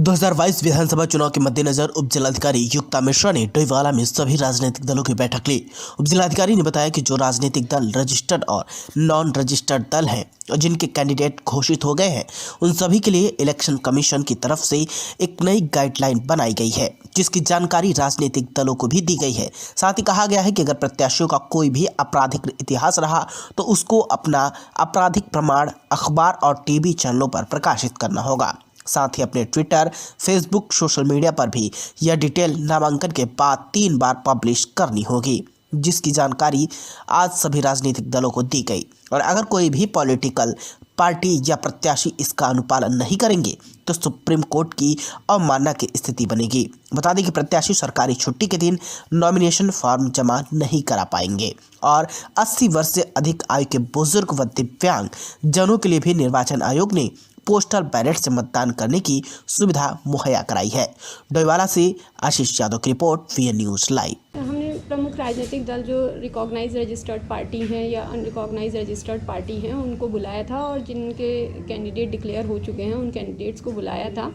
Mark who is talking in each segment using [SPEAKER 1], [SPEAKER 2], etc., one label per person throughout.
[SPEAKER 1] 2022 विधानसभा चुनाव के मद्देनजर उप जिलाधिकारी युक्ता मिश्रा ने डोईवाला में सभी राजनीतिक दलों की बैठक ली। उप जिलाधिकारी ने बताया कि जो राजनीतिक दल रजिस्टर्ड और नॉन रजिस्टर्ड दल हैं और जिनके कैंडिडेट घोषित हो गए हैं, उन सभी के लिए इलेक्शन कमीशन की तरफ से एक नई गाइडलाइन बनाई गई है, जिसकी जानकारी राजनीतिक दलों को भी दी गई है। साथ ही कहा गया है कि अगर प्रत्याशियों का कोई भी आपराधिक इतिहास रहा तो उसको अपना आपराधिक प्रमाण अखबार और टीवी चैनलों पर प्रकाशित करना होगा। साथ ही अपने ट्विटर, फेसबुक, सोशल मीडिया पर भी यह डिटेल नामांकन के बाद 3 बार पब्लिश करनी होगी, जिसकी जानकारी आज सभी राजनीतिक दलों को दी गई। और अगर कोई भी पॉलिटिकल पार्टी या प्रत्याशी इसका अनुपालन नहीं करेंगे तो सुप्रीम कोर्ट की अवमानना की स्थिति बनेगी। बता दें कि प्रत्याशी सरकारी छुट्टी के दिन नॉमिनेशन फॉर्म जमा नहीं करा पाएंगे और 80 वर्ष से अधिक आयु के बुजुर्ग व दिव्यांग जनों के लिए भी निर्वाचन आयोग ने पोस्टल बैलेट से मतदान करने की सुविधा मुहैया कराई है। डोईवाला से आशीष यादव की रिपोर्ट, वीएन न्यूज़ लाइव।
[SPEAKER 2] हमने प्रमुख राजनीतिक दल जो रिकॉग्नाइज रजिस्टर्ड पार्टी हैं या अनरिकॉग्नाइज रजिस्टर्ड पार्टी हैं उनको बुलाया था और जिनके कैंडिडेट डिक्लेयर हो चुके हैं उन कैंडिडेट्स को बुलाया था।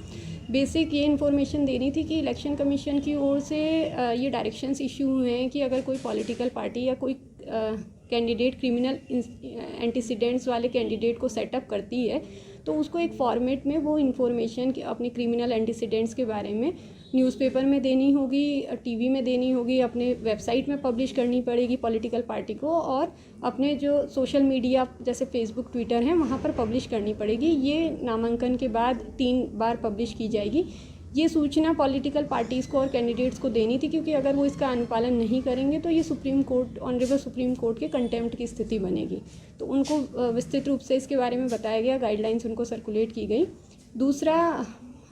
[SPEAKER 2] बेसिक ये इन्फॉर्मेशन देनी थी कि इलेक्शन कमीशन की ओर से ये डायरेक्शंस इशू हुए हैं कि अगर कोई पॉलिटिकल पार्टी या कोई कैंडिडेट क्रिमिनल एंटीसीडेंट्स वाले कैंडिडेट को सेटअप करती है तो उसको एक फॉर्मेट में वो इन्फॉर्मेशन अपने क्रिमिनल एंटीसीडेंट्स के बारे में न्यूज़पेपर में देनी होगी, टीवी में देनी होगी, अपने वेबसाइट में पब्लिश करनी पड़ेगी पॉलिटिकल पार्टी को, और अपने जो सोशल मीडिया जैसे फेसबुक, ट्विटर हैं वहाँ पर पब्लिश करनी पड़ेगी। ये नामांकन के बाद 3 बार पब्लिश की जाएगी। ये सूचना पॉलिटिकल पार्टीज़ को और कैंडिडेट्स को देनी थी, क्योंकि अगर वो इसका अनुपालन नहीं करेंगे तो ये supreme court, honourable supreme court के कंटेम्प्ट की स्थिति बनेगी। तो उनको विस्तृत रूप से इसके बारे में बताया गया, गाइडलाइंस उनको सर्कुलेट की गई। दूसरा,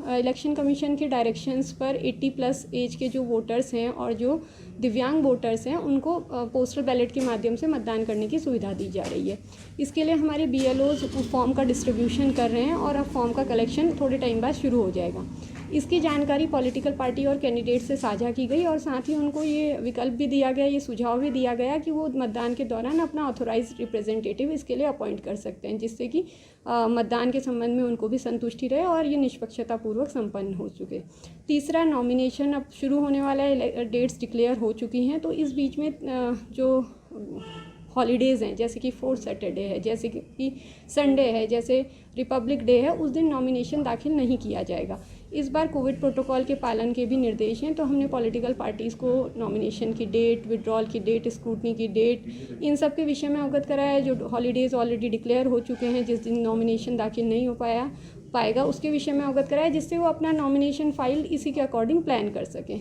[SPEAKER 2] इलेक्शन कमीशन के डायरेक्शंस पर 80+ एज के जो वोटर्स हैं और जो दिव्यांग वोटर्स हैं उनको पोस्टल बैलेट के माध्यम से मतदान करने की सुविधा दी जा रही है। इसके लिए हमारे BLOs फॉर्म का डिस्ट्रीब्यूशन कर रहे हैं और अब फॉर्म का कलेक्शन थोड़े टाइम बाद शुरू हो जाएगा। इसकी जानकारी पॉलिटिकल पार्टी और कैंडिडेट से साझा की गई और साथ ही उनको ये विकल्प भी दिया गया, ये सुझाव भी दिया गया कि वो मतदान के दौरान अपना ऑथोराइज्ड रिप्रेजेंटेटिव इसके लिए अपॉइंट कर सकते हैं, जिससे कि मतदान के संबंध में उनको भी संतुष्टि रहे और ये निष्पक्षतापूर्वक संपन्न हो चुके। तीसरा, नॉमिनेशन अब शुरू होने वाला है, डेट्स डिक्लेयर हो चुकी हैं, तो इस बीच में जो हॉलीडेज़ हैं जैसे कि 4th सैटरडे है, जैसे कि संडे है, जैसे रिपब्लिक डे है, उस दिन नॉमिनेशन दाखिल नहीं किया जाएगा। इस बार कोविड प्रोटोकॉल के पालन के भी निर्देश हैं, तो हमने पॉलिटिकल पार्टीज़ को नॉमिनेशन की डेट, विड्रॉल की डेट, स्क्रूटनी की डेट, इन सब के विषय में अवगत कराया है। जो हॉलीडेज़ ऑलरेडी डिक्लेयर हो चुके हैं, जिस दिन नॉमिनेशन दाखिल नहीं हो पाएगा उसके विषय में अवगत कराया, जिससे वो अपना नॉमिनेशन फाइल इसी के अकॉर्डिंग प्लान कर सकें।